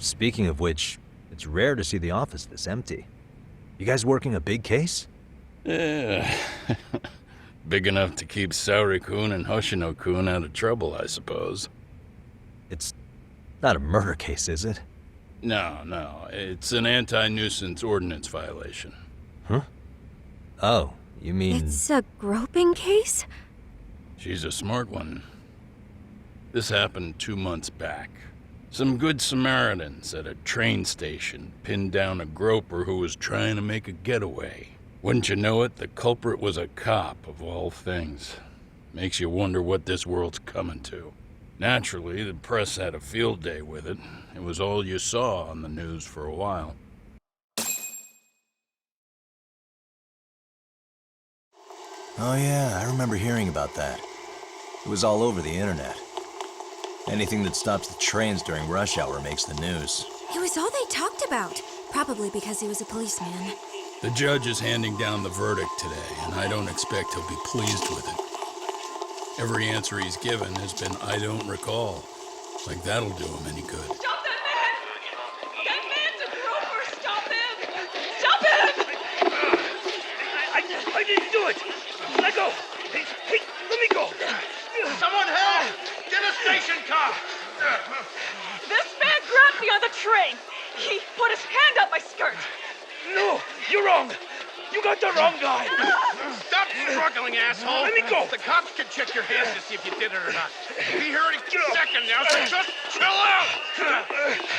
Speaking of which, it's rare to see the office this empty. You guys working a big case? Yeah. Big enough to keep Saori-kun and Hoshino-kun out of trouble, I suppose. It's not a murder case, is it? No. It's an anti-nuisance ordinance violation. Huh? Oh, you mean... It's a groping case? She's a smart one. This happened 2 months back. Some good Samaritans at a train station pinned down a groper who was trying to make a getaway. Wouldn't you know it, the culprit was a cop, of all things. Makes you wonder what this world's coming to. Naturally, the press had a field day with it. It was all you saw on the news for a while. Oh yeah, I remember hearing about that. It was all over the internet. Anything that stops the trains during rush hour makes the news. It was all they talked about. Probably because he was a policeman. The judge is handing down the verdict today, and I don't expect he'll be pleased with it. Every answer he's given has been, I don't recall. Like that'll do him any good. Stop that man! That man's a groper! Stop him! Stop him! I didn't do it! Let go! Hey, let me go! Someone help! Get a station car! This man grabbed me on the train! He put his hand up my skirt! No, you're wrong! You got the wrong guy! Stop struggling, asshole! Let me go! The cops can check your hands to see if you did it or not. Be here any second now, so just chill out!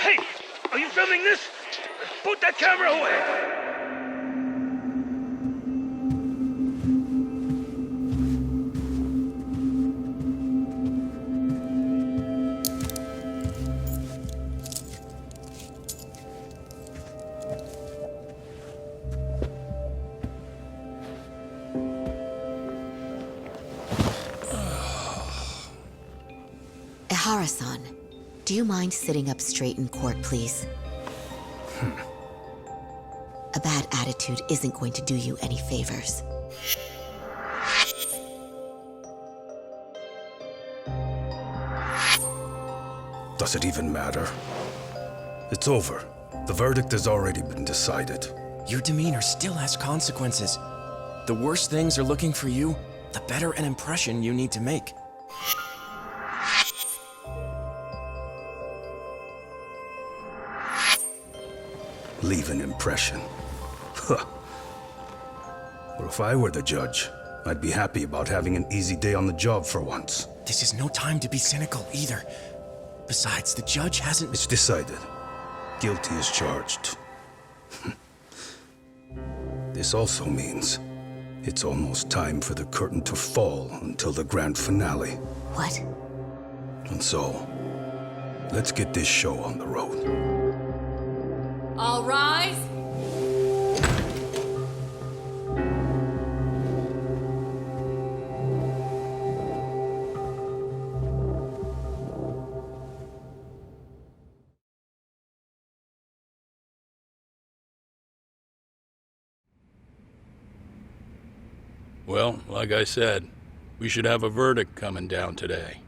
Hey, are you filming this? Put that camera away! Ihara-san, do you mind sitting up straight in court, please? A bad attitude isn't going to do you any favors. Does it even matter? It's over. The verdict has already been decided. Your demeanor still has consequences. The worse things are looking for you, the better an impression you need to make. Leave an impression. Huh. Well, if I were the judge, I'd be happy about having an easy day on the job for once. This is no time to be cynical either. Besides, the judge hasn't... It's decided. Guilty is charged. This also means it's almost time for the curtain to fall until the grand finale. What? And so, let's get this show on the road. All rise! Well, like I said, we should have a verdict coming down today.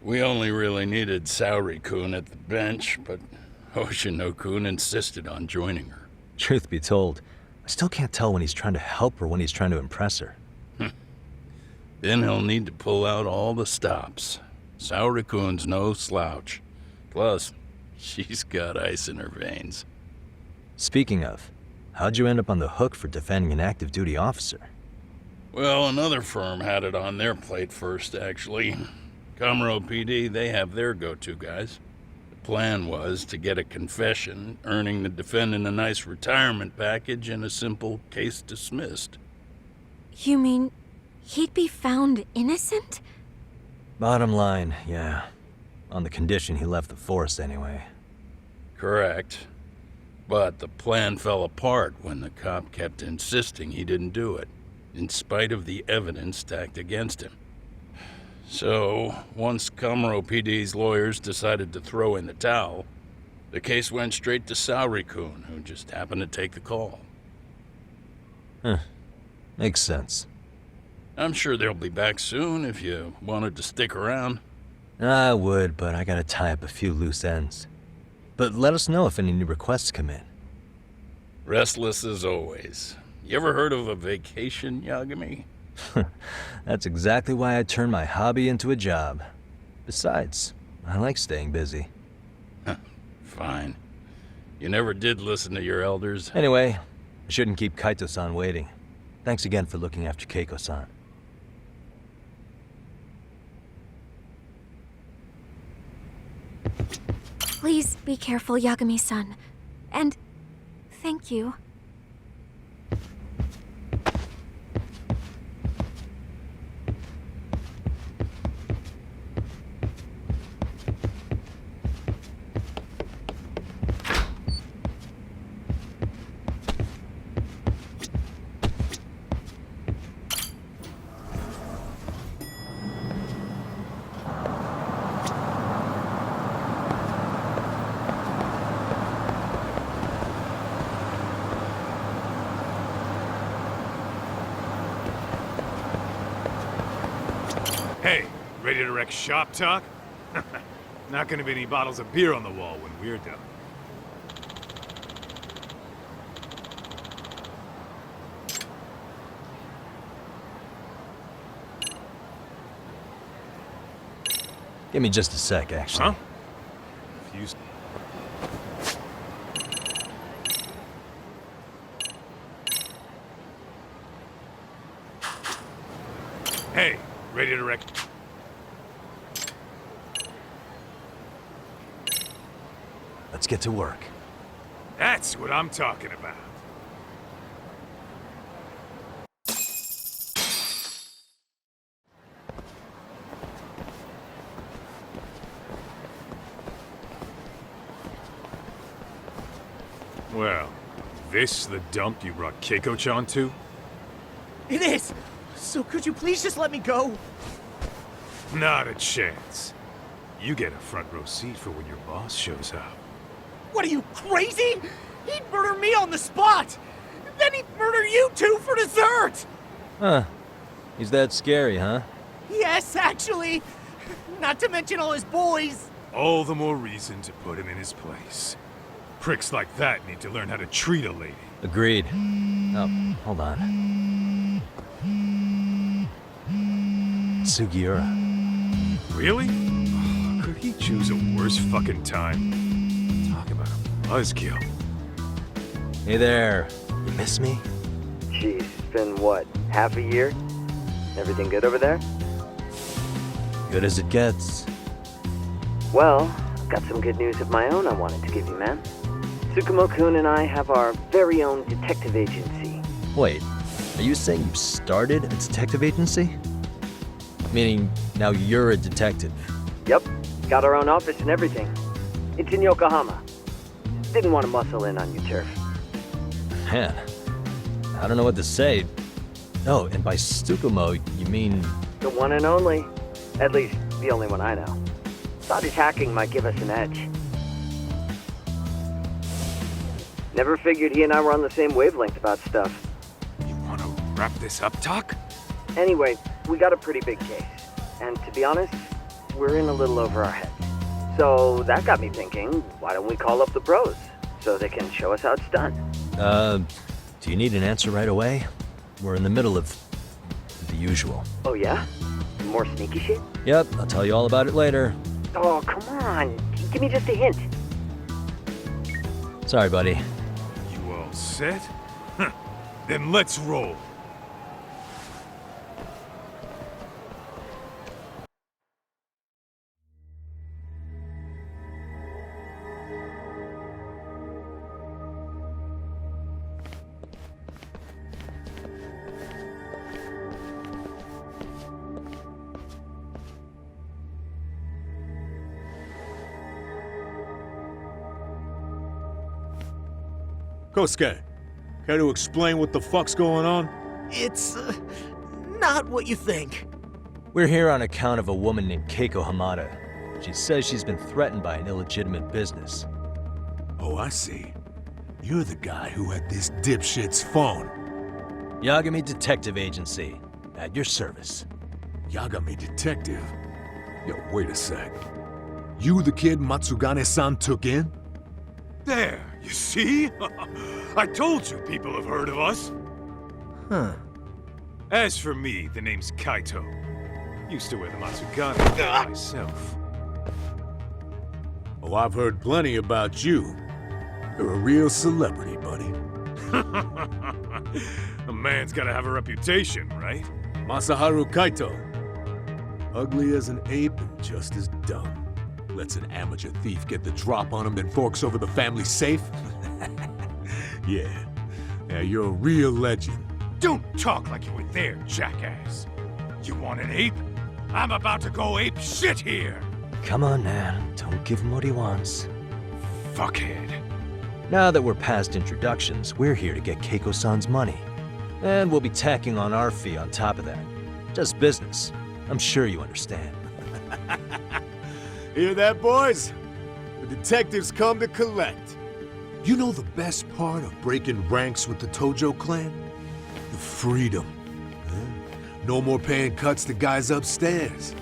We only really needed Saori-kun at the bench, but Hoshino-kun insisted on joining her. Truth be told, I still can't tell when he's trying to help or when he's trying to impress her. Then he'll need to pull out all the stops. Saori-kun's no slouch. Plus, she's got ice in her veins. Speaking of, how'd you end up on the hook for defending an active duty officer? Well, another firm had it on their plate first, actually. Kamuro PD, they have their go-to guys. The plan was to get a confession, earning the defendant a nice retirement package and a simple case dismissed. You mean he'd be found innocent? Bottom line, yeah. On the condition he left the force anyway. Correct. But the plan fell apart when the cop kept insisting he didn't do it, in spite of the evidence stacked against him. So, once Kamuro PD's lawyers decided to throw in the towel, the case went straight to Saori-kun, who just happened to take the call. Huh. Makes sense. I'm sure they'll be back soon if you wanted to stick around. I would, but I gotta tie up a few loose ends. But let us know if any new requests come in. Restless as always. You ever heard of a vacation, Yagami? That's exactly why I turned my hobby into a job. Besides, I like staying busy. Fine. You never did listen to your elders. Anyway, I shouldn't keep Kaito-san waiting. Thanks again for looking after Keiko-san. Please be careful, Yagami-san. And thank you. Hey, ready to wreck shop talk? Not gonna be any bottles of beer on the wall when we're done. Give me just a sec, actually. Huh? Fuse. Hey, ready to wreck? Let's get to work. That's what I'm talking about. Well, this the dump you brought Keiko-chan to? It is! So could you please just let me go? Not a chance. You get a front row seat for when your boss shows up. What are you, crazy? He'd murder me on the spot! Then he'd murder you two for dessert! Huh. He's that scary, huh? Yes, actually! Not to mention all his boys! All the more reason to put him in his place. Pricks like that need to learn how to treat a lady. Agreed. Oh, hold on. Sugiura. Really? Could he choose a worse fucking time? Talk about a buzzkill. Hey there. You miss me? Geez, it's been what, half a year? Everything good over there? Good as it gets. Well, I've got some good news of my own I wanted to give you, man. Tsukumo-kun and I have our very own detective agency. Wait, are you saying you started a detective agency? Meaning, now you're a detective? Yep, got our own office and everything. It's in Yokohama. Didn't want to muscle in on your turf. Man, I don't know what to say. Oh, and by Tsukumo, you mean... The one and only. At least, the only one I know. Thought his hacking might give us an edge. Never figured he and I were on the same wavelength about stuff. You want to wrap this up, Doc? Anyway, we got a pretty big case. And to be honest, we're in a little over our heads. So that got me thinking, why don't we call up the pros? So they can show us how it's done. Do you need an answer right away? We're in the middle of the usual. Oh yeah? More sneaky shit? Yep, I'll tell you all about it later. Oh, come on. Give me just a hint. Sorry, buddy. You all set? Then let's roll. Kosuke, care to explain what the fuck's going on? It's, not what you think. We're here on account of a woman named Keiko Hamada. She says she's been threatened by an illegitimate business. Oh, I see. You're the guy who had this dipshit's phone. Yagami Detective Agency. At your service. Yagami Detective? Yo, wait a sec. You the kid Matsugane-san took in? There, you see? I told you people have heard of us. Huh. As for me, the name's Kaito. Used to wear the Matsugane myself. Oh, I've heard plenty about you. You're a real celebrity, buddy. A man's gotta have a reputation, right? Masaharu Kaito. Ugly as an ape and just as dumb. Lets an amateur thief get the drop on him, then forks over the family safe? Yeah, you're a real legend. Don't talk like you were there, jackass. You want an ape? I'm about to go ape shit here! Come on, man. Don't give him what he wants. Fuckhead. Now that we're past introductions, we're here to get Keiko-san's money. And we'll be tacking on our fee on top of that. Just business. I'm sure you understand. Hear that, boys? The detectives come to collect. You know the best part of breaking ranks with the Tojo clan? The freedom. No more paying cuts to guys upstairs.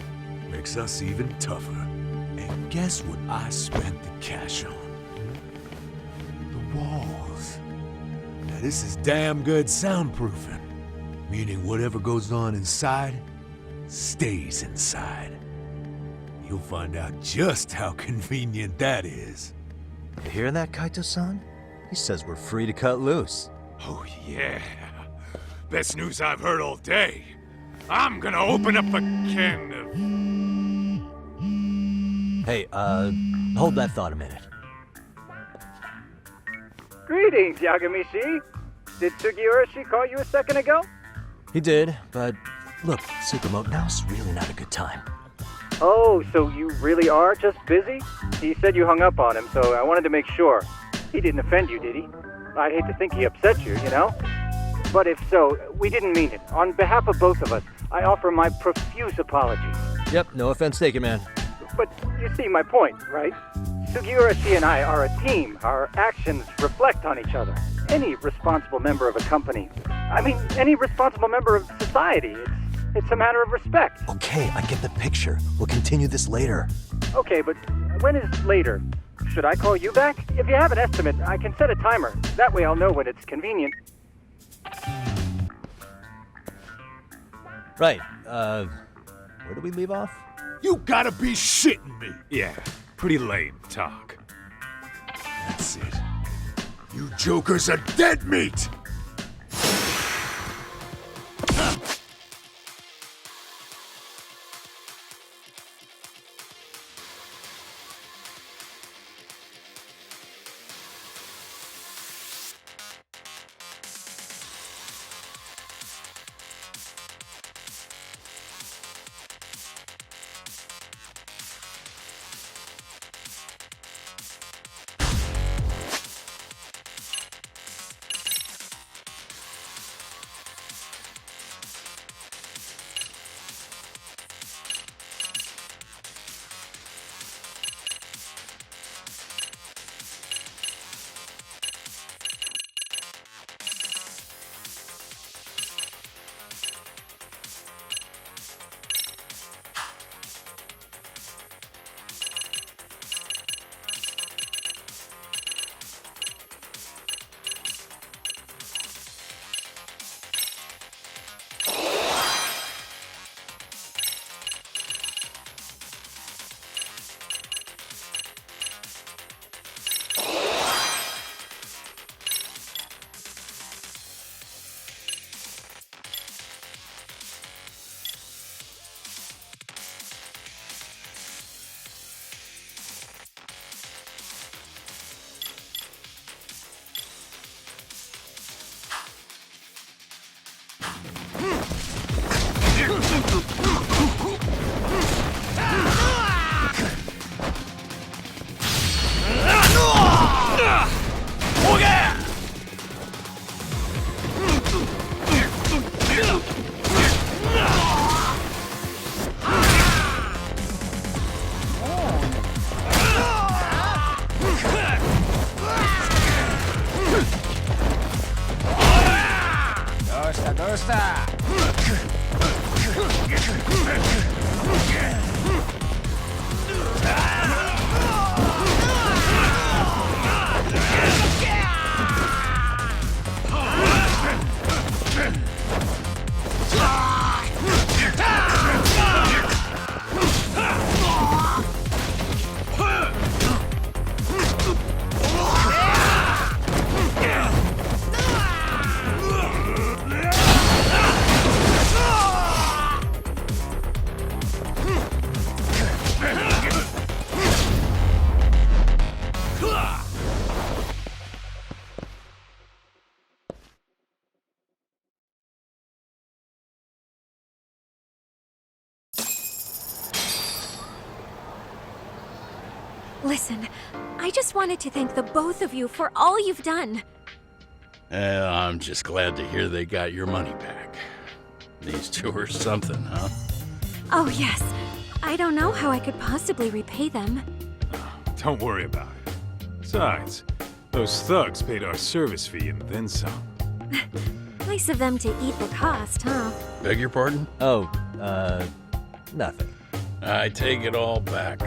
Makes us even tougher. And guess what I spent the cash on? The walls. Now this is damn good soundproofing. Meaning whatever goes on inside, stays inside. You'll find out just how convenient that is. You hear that, Kaito-san? He says we're free to cut loose. Oh yeah. Best news I've heard all day. I'm gonna open up a can of... Hey, hold that thought a minute. Greetings, Yagamishi. Did Sugiurashi call you a second ago? He did, but look, Tsukumo, now's really not a good time. Oh, so you really are just busy? He said you hung up on him, so I wanted to make sure. He didn't offend you, did he? I'd hate to think he upset you, you know? But if so, we didn't mean it. On behalf of both of us, I offer my profuse apologies. Yep, no offense taken, man. But you see my point, right? Sugiurashi and I are a team. Our actions reflect on each other. Any responsible member of a company, any responsible member of society, it's a matter of respect. Okay, I get the picture. We'll continue this later. Okay, but when is later? Should I call you back? If you have an estimate, I can set a timer. That way I'll know when it's convenient. Right, where do we leave off? You gotta be shitting me! Yeah, pretty lame talk. That's it. You jokers are dead meat! Listen, I just wanted to thank the both of you for all you've done. I'm just glad to hear they got your money back. These two are something, huh? Oh, yes. I don't know how I could possibly repay them. Don't worry about it. Besides, those thugs paid our service fee and then some. Nice of them to eat the cost, huh? Beg your pardon? Oh, nothing. I take it all back.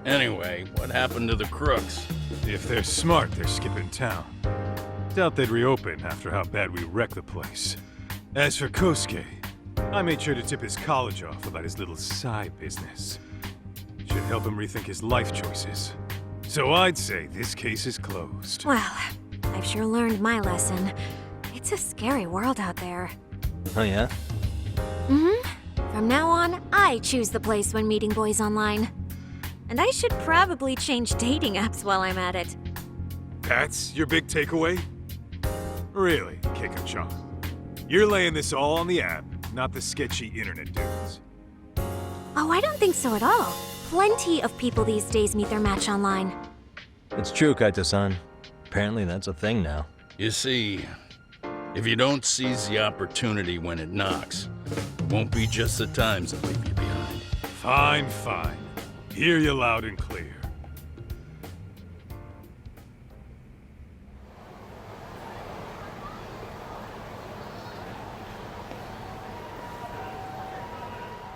Anyway, what happened to the crooks? If they're smart, they're skipping town. Doubt they'd reopen after how bad we wrecked the place. As for Kosuke, I made sure to tip his college off about his little side business. Should help him rethink his life choices. So I'd say this case is closed. Well, I've sure learned my lesson. It's a scary world out there. Oh yeah? Mm-hmm. From now on, I choose the place when meeting boys online. And I should probably change dating apps while I'm at it. That's your big takeaway? Really, Keiko-chan? You're laying this all on the app, not the sketchy internet dudes. Oh, I don't think so at all. Plenty of people these days meet their match online. It's true, Kaito-san. Apparently that's a thing now. You see, if you don't seize the opportunity when it knocks, it won't be just the times that leave you behind. Fine, fine. Hear you loud and clear.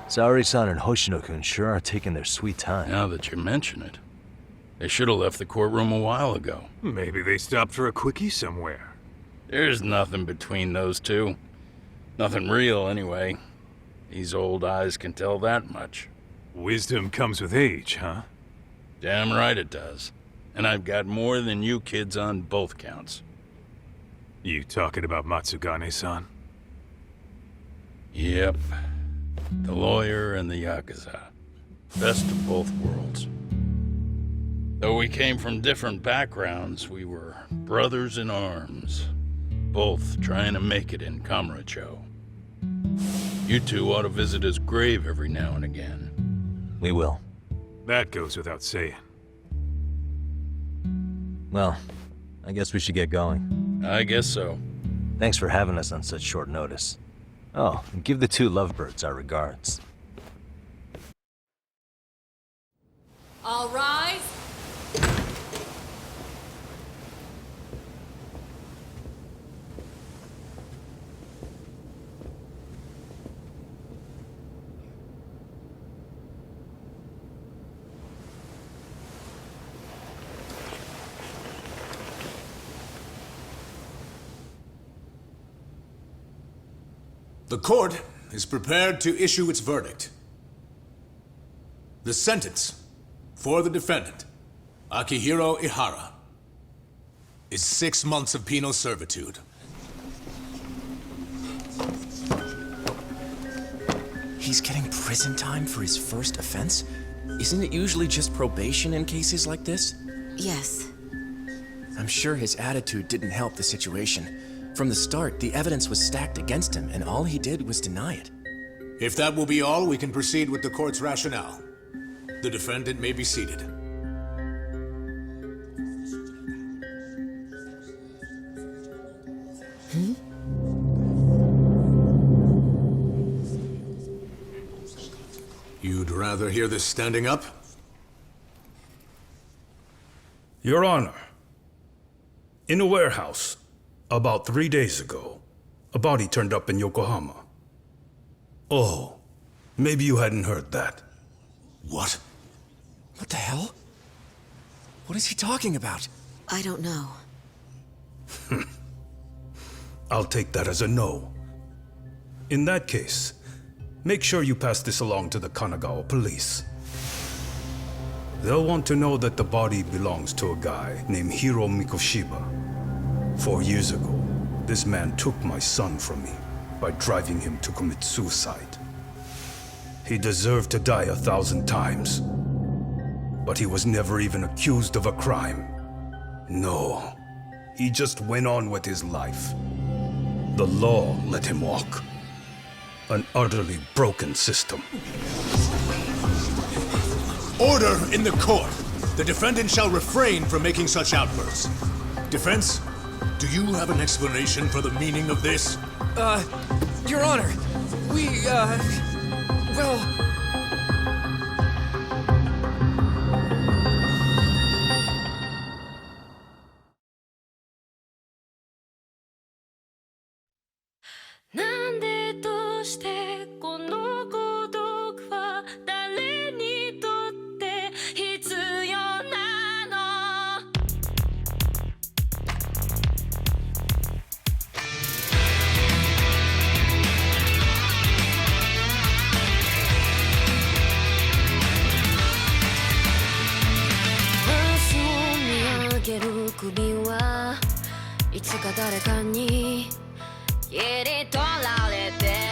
Saori-san and Hoshino-kun sure are taking their sweet time. Now that you mention it, they should have left the courtroom a while ago. Maybe they stopped for a quickie somewhere. There's nothing between those two. Nothing real, anyway. These old eyes can tell that much. Wisdom comes with age, huh? Damn right it does. And I've got more than you kids on both counts. You talking about Matsugane-san? Yep. The lawyer and the Yakuza. Best of both worlds. Though we came from different backgrounds, we were brothers in arms. Both trying to make it in Kamurocho. You two ought to visit his grave every now and again. We will. That goes without saying. Well, I guess we should get going. I guess so. Thanks for having us on such short notice. Oh, and give the two lovebirds our regards. All rise. The court is prepared to issue its verdict. The sentence for the defendant, Akihiro Ihara, is 6 months of penal servitude. He's getting prison time for his first offense? Isn't it usually just probation in cases like this? Yes. I'm sure his attitude didn't help the situation. From the start, the evidence was stacked against him, and all he did was deny it. If that will be all, we can proceed with the court's rationale. The defendant may be seated. You'd rather hear this standing up? Your Honor, in a warehouse, about 3 days ago, a body turned up in Yokohama. Oh, maybe you hadn't heard that. What? What the hell? What is he talking about? I don't know. I'll take that as a no. In that case, make sure you pass this along to the Kanagawa police. They'll want to know that the body belongs to a guy named Hiro Mikoshiba. 4 years ago, this man took my son from me by driving him to commit suicide. He deserved to die 1,000 times, but he was never even accused of a crime. No, he just went on with his life. The law let him walk. An utterly broken system. Order in the court! The defendant shall refrain from making such outbursts. Defense, do you have an explanation for the meaning of this? Your Honor, well...首はいつか誰かに切り取られて